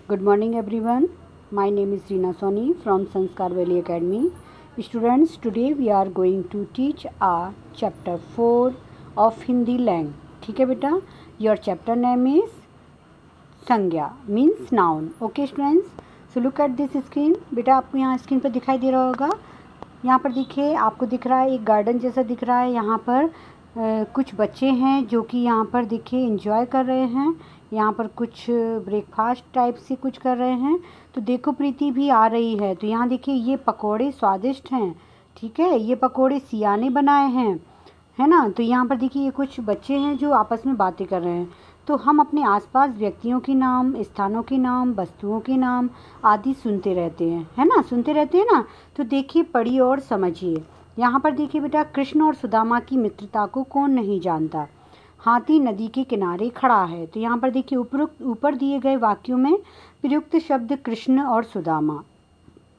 Good morning everyone. My name is Reena Soni from Sanskar Valley Academy. Students, today we are going to teach our chapter 4 of Hindi Lang. ठीक है बेटा, your chapter name is संज्ञा means noun. Okay students, so look at this screen. बेटा आपको यहाँ screen पर दिखाई दे रहा होगा, यहाँ पर देखिए आपको दिख रहा है एक गार्डन जैसा दिख रहा है। यहाँ पर कुछ बच्चे हैं जो कि यहाँ पर देखिए एंजॉय कर रहे हैं, यहाँ पर कुछ ब्रेकफास्ट टाइप से कुछ कर रहे हैं। तो देखो प्रीति भी आ रही है। तो यहाँ देखिए ये पकोड़े स्वादिष्ट हैं, ठीक है, ये पकोड़े सिया ने बनाए हैं, है ना। तो यहाँ पर देखिए ये कुछ बच्चे हैं जो आपस में बातें कर रहे हैं। तो हम अपने आसपास व्यक्तियों के नाम, स्थानों के नाम, वस्तुओं के नाम आदि सुनते रहते हैं, है ना, सुनते रहते हैं ना। तो देखिए पढ़िए और समझिए। यहाँ पर देखिए बेटा, कृष्ण और सुदामा की मित्रता को कौन नहीं जानता। हाथी नदी के किनारे खड़ा है। तो यहाँ पर देखिए ऊपर दिए गए वाक्यों में प्रयुक्त शब्द कृष्ण और सुदामा।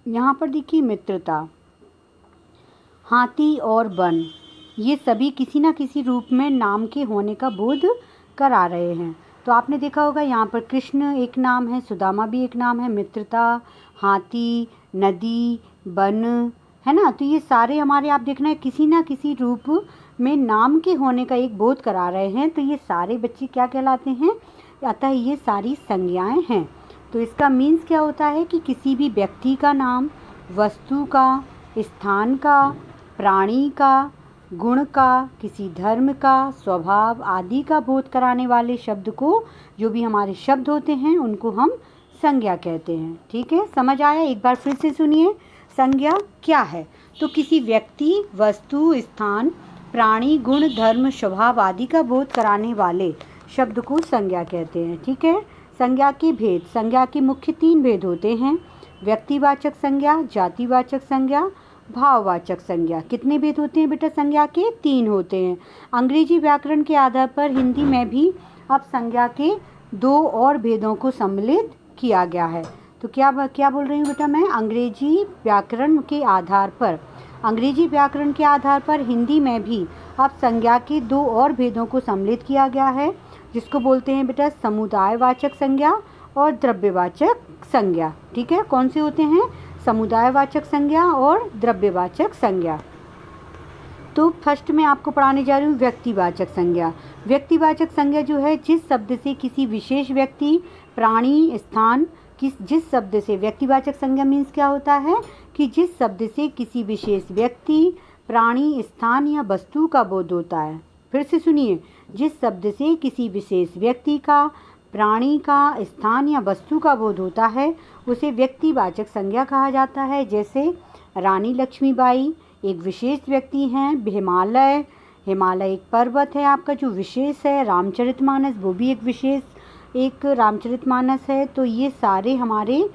यहाँ पर देखिए मित्रता, हाथी और वन, ये सभी किसी न किसी रूप में नाम के होने का बोध करा रहे हैं। तो आपने देखा होगा यहाँ पर कृष्ण एक नाम है, सुदामा भी एक नाम है, मित्रता, हाथी, नदी, वन, है ना। तो ये सारे हमारे आप देखना है किसी ना किसी रूप में नाम के होने का एक बोध करा रहे हैं। तो ये सारे बच्चे क्या कहलाते हैं, अतः ये सारी संज्ञाएं हैं। तो इसका मीन्स क्या होता है कि किसी भी व्यक्ति का नाम, वस्तु का, स्थान का, प्राणी का, गुण का, किसी धर्म का, स्वभाव आदि का बोध कराने वाले शब्द को, जो भी हमारे शब्द होते हैं उनको हम संज्ञा कहते हैं। ठीक है, समझ आया? एक बार फिर से सुनिए, संज्ञा क्या है। तो किसी व्यक्ति, वस्तु, स्थान, प्राणी, गुण, धर्म, स्वभाव आदि का बोध कराने वाले शब्द को संज्ञा कहते हैं। ठीक है। संज्ञा के भेद, संज्ञा के मुख्य 3 भेद होते हैं, व्यक्तिवाचक संज्ञा, जातिवाचक संज्ञा, भाववाचक संज्ञा। कितने भेद होते हैं बेटा संज्ञा के? 3 होते हैं। अंग्रेजी व्याकरण के आधार पर हिंदी में भी अब संज्ञा के 2 और भेदों को सम्मिलित किया गया है। तो क्या बोल रही हूँ बेटा मैं, अंग्रेजी व्याकरण के आधार पर हिंदी में भी अब संज्ञा के 2 और भेदों को सम्मिलित किया गया है, जिसको बोलते हैं बेटा समुदायवाचक संज्ञा और द्रव्यवाचक संज्ञा। ठीक है, कौन से होते हैं? समुदायवाचक संज्ञा और द्रव्यवाचक संज्ञा। तो फर्स्ट में आपको पढ़ाने जा रही हूँ व्यक्तिवाचक संज्ञा। व्यक्तिवाचक संज्ञा जो है, जिस शब्द से किसी विशेष व्यक्ति, प्राणी, स्थान, जिस शब्द से, व्यक्तिवाचक संज्ञा मीन्स क्या होता है कि जिस शब्द से किसी विशेष व्यक्ति, प्राणी, स्थान या वस्तु का बोध होता है। फिर से सुनिए, जिस शब्द से किसी विशेष व्यक्ति का, प्राणी का, स्थान या वस्तु का बोध होता है उसे व्यक्तिवाचक संज्ञा कहा जाता है। जैसे रानी लक्ष्मीबाई एक विशेष व्यक्ति हैं, हिमालय एक पर्वत है आपका जो विशेष है, रामचरितमानस वो भी एक विशेष एक रामचरितमानस है। तो ये सारे हमारे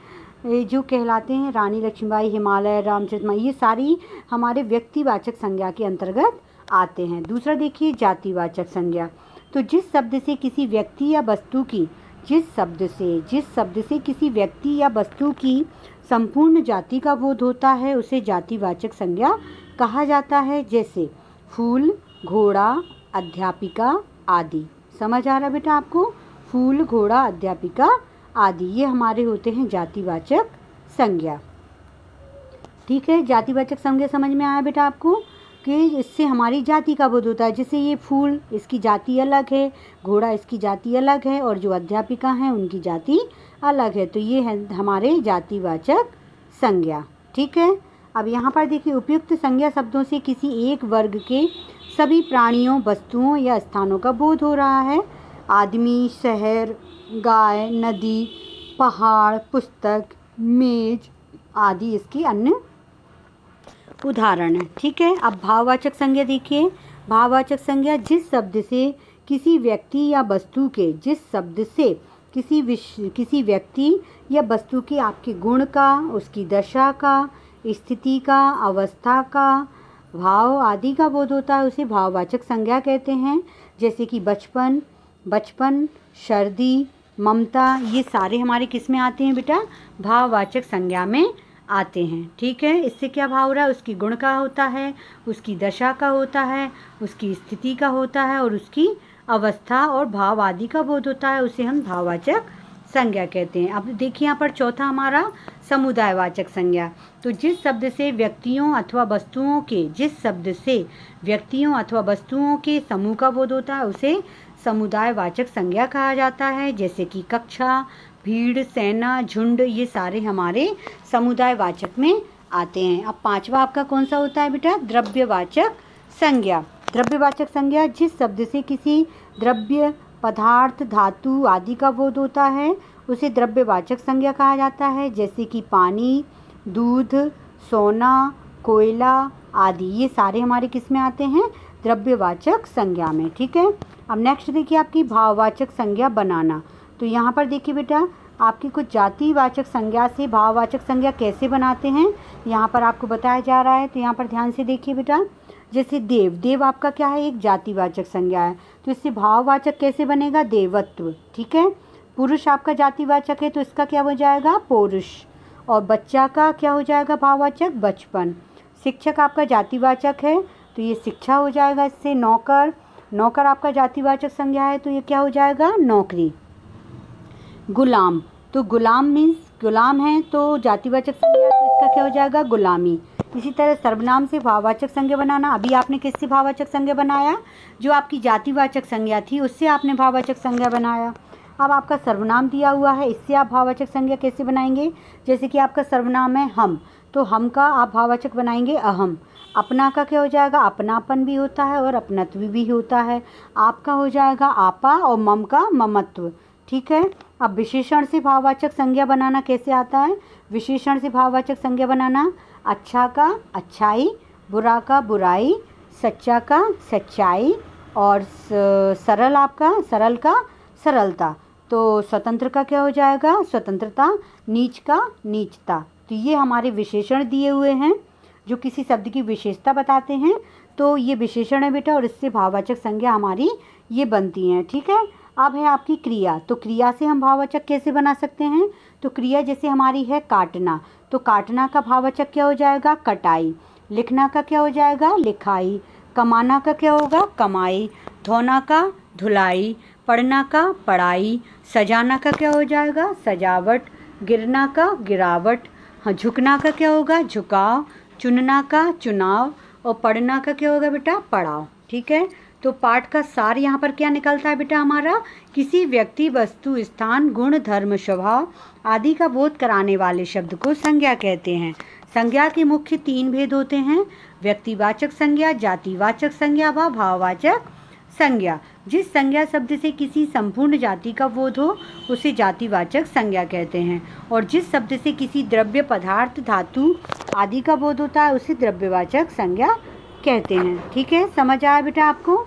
जो कहलाते हैं, रानी लक्ष्मीबाई, हिमालय, रामचरितमानस, ये सारी हमारे व्यक्तिवाचक संज्ञा के अंतर्गत आते हैं। दूसरा देखिए जातिवाचक संज्ञा। तो जिस शब्द से किसी व्यक्ति या वस्तु की, जिस शब्द से किसी व्यक्ति या वस्तु की संपूर्ण जाति का बोध होता है उसे जातिवाचक संज्ञा कहा जाता है। जैसे फूल, घोड़ा, अध्यापिका आदि। समझ आ रहा बेटा आपको? फूल, घोड़ा, अध्यापिका आदि ये हमारे होते हैं जातिवाचक संज्ञा। ठीक है, जातिवाचक संज्ञा समझ में आया बेटा आपको कि इससे हमारी जाति का बोध होता है। जैसे ये फूल, इसकी जाति अलग है, घोड़ा इसकी जाति अलग है, और जो अध्यापिका हैं उनकी जाति अलग है। तो ये है हमारे जातिवाचक संज्ञा। ठीक है, अब यहाँ पर देखिए, उपयुक्त संज्ञा शब्दों से किसी एक वर्ग के सभी प्राणियों, वस्तुओं या स्थानों का बोध हो रहा है। आदमी, शहर, गाय, नदी, पहाड़, पुस्तक, मेज आदि इसके अन्य उदाहरण है। ठीक है, अब भाववाचक संज्ञा देखिए। भाववाचक संज्ञा, जिस शब्द से किसी व्यक्ति या वस्तु के, जिस शब्द से किसी व्यक्ति या वस्तु के आपके गुण का, उसकी दशा का, स्थिति का, अवस्था का, भाव आदि का बोध होता है उसे भाववाचक संज्ञा कहते हैं। जैसे कि बचपन, सर्दी, ममता, ये सारे हमारे किस में आते हैं बेटा? भाववाचक संज्ञा में आते हैं। ठीक है, इससे क्या भाव हो रहा है? उसकी गुण का होता है, उसकी दशा का होता है, उसकी स्थिति का होता है और उसकी अवस्था और भाव आदि का बोध होता है, उसे हम भाववाचक संज्ञा कहते हैं। अब देखिए यहाँ पर चौथा हमारा समुदायवाचक संज्ञा। तो जिस शब्द से व्यक्तियों अथवा वस्तुओं के समूह का बोध होता है उसे समुदायवाचक संज्ञा कहा जाता है। जैसे कि कक्षा, भीड़, सेना, झुंड, ये सारे हमारे समुदायवाचक में आते हैं। अब पांचवा आपका कौन सा होता है बेटा? द्रव्यवाचक संज्ञा। द्रव्यवाचक संज्ञा जिस शब्द से किसी द्रव्य, पदार्थ, धातु आदि का बोध होता है उसे द्रव्यवाचक संज्ञा कहा जाता है। जैसे कि पानी, दूध, सोना, कोयला आदि, ये सारे हमारे किस में आते हैं? द्रव्यवाचक संज्ञा में। ठीक है। अब नेक्स्ट देखिए आपकी भाववाचक संज्ञा बनाना। तो यहाँ पर देखिए बेटा आपकी कुछ जातिवाचक संज्ञा से भाववाचक संज्ञा कैसे बनाते हैं यहाँ पर आपको बताया जा रहा है। तो यहाँ पर ध्यान से देखिए बेटा, जैसे देव, देव आपका क्या है? एक जातिवाचक संज्ञा है, तो इससे भाववाचक कैसे बनेगा? देवत्व। ठीक है। पुरुष आपका जातिवाचक है तो इसका क्या हो जाएगा? पौरुष। और बच्चा का क्या हो जाएगा भाववाचक? बचपन। शिक्षक आपका जातिवाचक है तो ये शिक्षा हो जाएगा इससे। नौकर, नौकर आपका जातिवाचक संज्ञा है तो ये क्या हो जाएगा? नौकरी। गुलाम, तो गुलाम मीन्स गुलाम है तो जातिवाचक संज्ञा, तो इसका क्या हो जाएगा? गुलामी। इसी तरह सर्वनाम से भाववाचक संज्ञा बनाना। अभी आपने किससे भाववाचक संज्ञा बनाया? जो आपकी जातिवाचक संज्ञा थी उससे आपने भाववाचक संज्ञा बनाया। अब आपका सर्वनाम दिया हुआ है, इससे आप भाववाचक संज्ञा कैसे बनाएंगे? जैसे कि आपका सर्वनाम है हम, तो हम का आप भाववाचक बनाएंगे अहम। अपना का क्या हो जाएगा? अपनापन भी होता है और अपनत्व भी होता है। आपका हो जाएगा आपा और मम का ममत्व। ठीक है। अब विशेषण से भाववाचक संज्ञा बनाना कैसे आता है? विशेषण से भाववाचक संज्ञा बनाना, अच्छा का अच्छाई, बुरा का बुराई, सच्चा का सच्चाई और सरल आपका सरल का सरलता। तो स्वतंत्र का क्या हो जाएगा? स्वतंत्रता। नीच का नीचता। तो ये हमारे विशेषण दिए हुए हैं जो किसी शब्द की विशेषता बताते हैं। तो ये विशेषण है बेटा और इससे भाववाचक संज्ञा हमारी ये बनती हैं। ठीक है। अब है आपकी क्रिया। तो क्रिया से हम भाववाचक कैसे बना सकते हैं? तो क्रिया जैसे हमारी है काटना, तो काटना का भाववाचक क्या हो जाएगा? कटाई। लिखना का क्या हो जाएगा? लिखाई। कमाना का क्या होगा? कमाई। धोना का धुलाई। पढ़ना का पढ़ाई। सजाना का क्या हो जाएगा? सजावट। गिरना का गिरावट। हाँ, झुकना का क्या होगा? झुकाव। चुनना का चुनाव। और पढ़ना का क्या होगा बेटा? पढ़ाओ। ठीक है। तो पाठ का सार यहाँ पर क्या निकलता है बेटा हमारा? किसी व्यक्ति, वस्तु, स्थान, गुण, धर्म, स्वभाव आदि का बोध कराने वाले शब्द को संज्ञा कहते हैं। संज्ञा के मुख्य 3 भेद होते हैं: व्यक्तिवाचक संज्ञा, जातिवाचक संज्ञा व भाववाचक संज्ञा। जिस संज्ञा शब्द से किसी संपूर्ण जाति का बोध हो उसे जातिवाचक संज्ञा कहते हैं, और जिस शब्द से किसी द्रव्य, पदार्थ, धातु आदि का बोध होता है उसे द्रव्यवाचक संज्ञा कहते हैं। ठीक है, समझ आया बेटा आपको?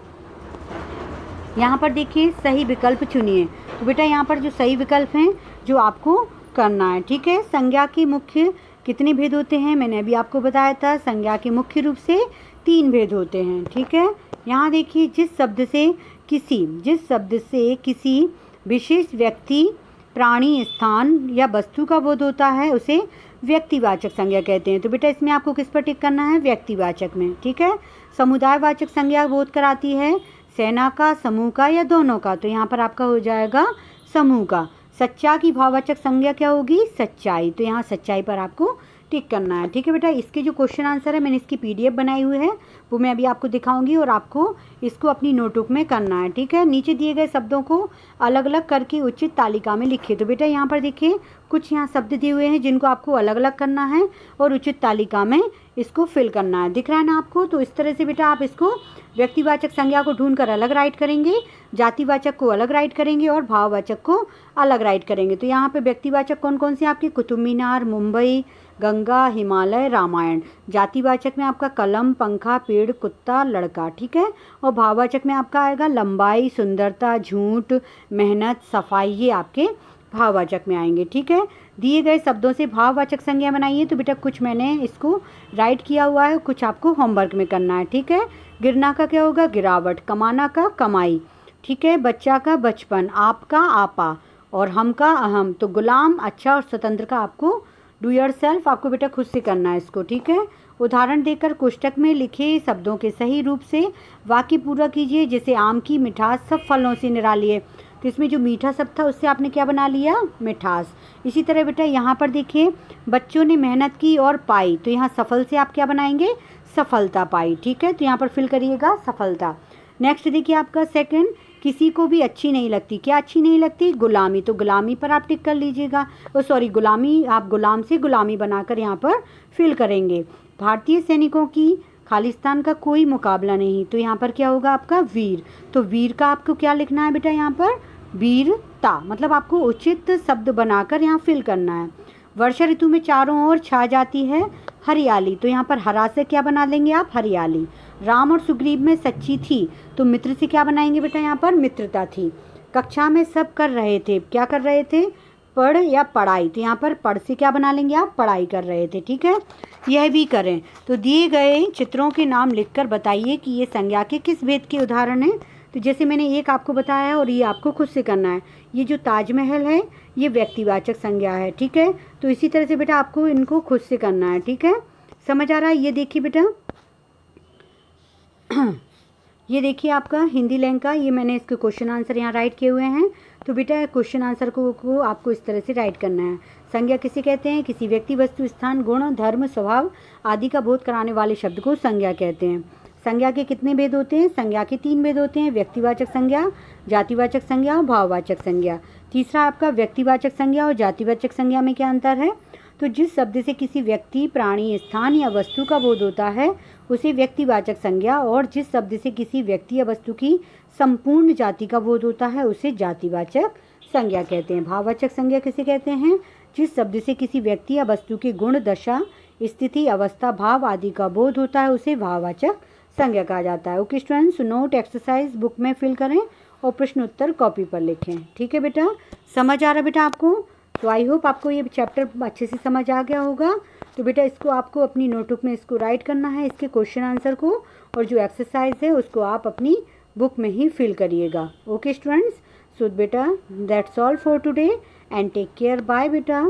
यहाँ पर देखिए सही विकल्प चुनिए। तो बेटा यहाँ पर जो सही विकल्प हैं जो आपको करना है। ठीक है। संज्ञा के मुख्य कितने भेद होते हैं? मैंने अभी आपको बताया था, संज्ञा के मुख्य रूप से 3 भेद होते हैं। ठीक है। यहाँ देखिए जिस शब्द से किसी विशेष व्यक्ति, प्राणी, स्थान या वस्तु का बोध होता है उसे व्यक्तिवाचक संज्ञा कहते हैं। तो बेटा इसमें आपको किस पर टिक करना है? व्यक्तिवाचक में। ठीक है। समुदायवाचक संज्ञा बोध कराती है सेना का, समूह का या दोनों का। तो यहाँ पर आपका हो जाएगा समूह का। सच्चा की भाववाचक संज्ञा क्या होगी? सच्चाई। तो यहाँ सच्चाई पर आपको टिक करना है। ठीक है बेटा। इसके जो क्वेश्चन आंसर है मैंने इसकी PDF बनाई हुई है, वो मैं अभी आपको दिखाऊंगी और आपको इसको अपनी नोटबुक में करना है। ठीक है। नीचे दिए गए शब्दों को अलग अलग करके उचित तालिका में लिखिए। तो बेटा यहाँ पर देखिए कुछ यहाँ शब्द दिए हुए हैं जिनको आपको अलग अलग करना है और उचित तालिका में इसको फिल करना है। दिख रहा है ना आपको? तो इस तरह से बेटा आप इसको व्यक्तिवाचक संज्ञा को ढूंढकर अलग राइट करेंगे, जातिवाचक को अलग राइट करेंगे और भाववाचक को अलग राइट करेंगे। तो यहाँ पे व्यक्तिवाचक कौन कौन से आपके? कुतुब मीनार, मुंबई, गंगा, हिमालय, रामायण। जातिवाचक में आपका कलम, पंखा, पेड़, कुत्ता, लड़का। ठीक है। और भाववाचक में आपका आएगा लंबाई, सुंदरता, झूठ, मेहनत, सफाई, ये आपके भाववाचक में आएंगे। ठीक है। दिए गए शब्दों से भाववाचक संज्ञा बनाइए। तो बेटा कुछ मैंने इसको राइट किया हुआ है, कुछ आपको होमवर्क में करना है। ठीक है। गिरना का क्या होगा? गिरावट। कमाना का कमाई। ठीक है। बच्चा का बचपन। आप का आपा और हम का अहम। तो गुलाम, अच्छा और स्वतंत्र का आपको डू योर सेल्फ आपको बेटा खुद से करना है इसको। ठीक है। उदाहरण देकर कोष्टक में लिखे शब्दों के सही रूप से वाक्य पूरा कीजिए। जैसे आम की मिठास सब फलों से निराली है। तो तो इसमें जो मीठा शब्द था उससे आपने क्या बना लिया, मिठास। इसी तरह बेटा यहाँ पर देखिए, बच्चों ने मेहनत की और पाई, तो यहाँ सफल से आप क्या बनाएंगे, सफलता पाई। ठीक है, तो यहाँ पर फिल करिएगा सफलता। नेक्स्ट देखिए आपका सेकंड, किसी को भी अच्छी नहीं लगती, क्या अच्छी नहीं लगती, गुलामी, तो गुलामी पर आप टिक कर लीजिएगा। सॉरी, गुलामी, आप गुलाम से गुलामी बनाकर यहाँ पर फिल करेंगे। भारतीय सैनिकों की खालिस्तान का कोई मुकाबला नहीं, तो यहाँ पर क्या होगा आपका वीर, तो वीर का आपको क्या लिखना है बेटा, यहाँ पर वीरता, मतलब आपको उचित शब्द बनाकर यहाँ फिल करना है। वर्षा ऋतु में चारों ओर छा जाती है हरियाली, तो यहाँ पर हरा से क्या बना लेंगे आप, हरियाली। राम और सुग्रीव में सच्ची थी, तो मित्र से क्या बनाएंगे बेटा, यहाँ पर मित्रता थी। कक्षा में सब कर रहे थे, क्या कर रहे थे, पढ़ या पढ़ाई, तो यहाँ पर पढ़ से क्या बना लेंगे आप, पढ़ाई कर रहे थे। ठीक है, यह भी करें। तो दिए गए चित्रों के नाम लिखकर बताइए कि ये संज्ञा के किस भेद के उदाहरण हैं। तो जैसे मैंने एक आपको बताया है और ये आपको खुद से करना है। ये जो ताजमहल है ये व्यक्तिवाचक संज्ञा है। ठीक है, तो इसी तरह से बेटा आपको इनको खुद से करना है। ठीक है, समझ आ रहा है। ये देखिए बेटा ये देखिए आपका हिंदी लैंग का, ये मैंने इसके क्वेश्चन आंसर यहाँ राइट किए हुए हैं। तो बेटा क्वेश्चन आंसर को आपको इस तरह से राइट करना है। संज्ञा किसे कहते हैं, किसी व्यक्ति, वस्तु, स्थान, गुण, धर्म, स्वभाव आदि का बोध कराने वाले शब्द को संज्ञा कहते हैं। संज्ञा के कितने भेद होते हैं, संज्ञा के 3 भेद होते हैं, व्यक्तिवाचक संज्ञा, जातिवाचक संज्ञा और भाववाचक संज्ञा। तीसरा आपका व्यक्तिवाचक संज्ञा और जातिवाचक संज्ञा में क्या अंतर है, तो जिस शब्द से किसी व्यक्ति, प्राणी, स्थान या वस्तु का बोध होता है उसे व्यक्तिवाचक संज्ञा, और जिस शब्द से किसी व्यक्ति या वस्तु की संपूर्ण जाति का बोध होता है उसे जातिवाचक संज्ञा कहते हैं। भाववाचक संज्ञा किसे कहते हैं, जिस शब्द से किसी व्यक्ति या वस्तु की गुण, दशा, स्थिति, अवस्था, भाव आदि का बोध होता है उसे भाववाचक संज्ञा कहा जाता है। Okay students, note exercise book में फिल करें और प्रश्न उत्तर कॉपी पर लिखें। ठीक है बेटा, समझ आ रहा है बेटा आपको। तो आई होप आपको ये चैप्टर अच्छे से समझ आ गया होगा। तो बेटा इसको आपको अपनी नोटबुक में इसको राइट करना है, इसके क्वेश्चन आंसर को, और जो एक्सरसाइज है उसको आप अपनी बुक में ही फिल करिएगा। ओके स्टूडेंट्स, सो बेटा that's all for today and take care, bye बेटा।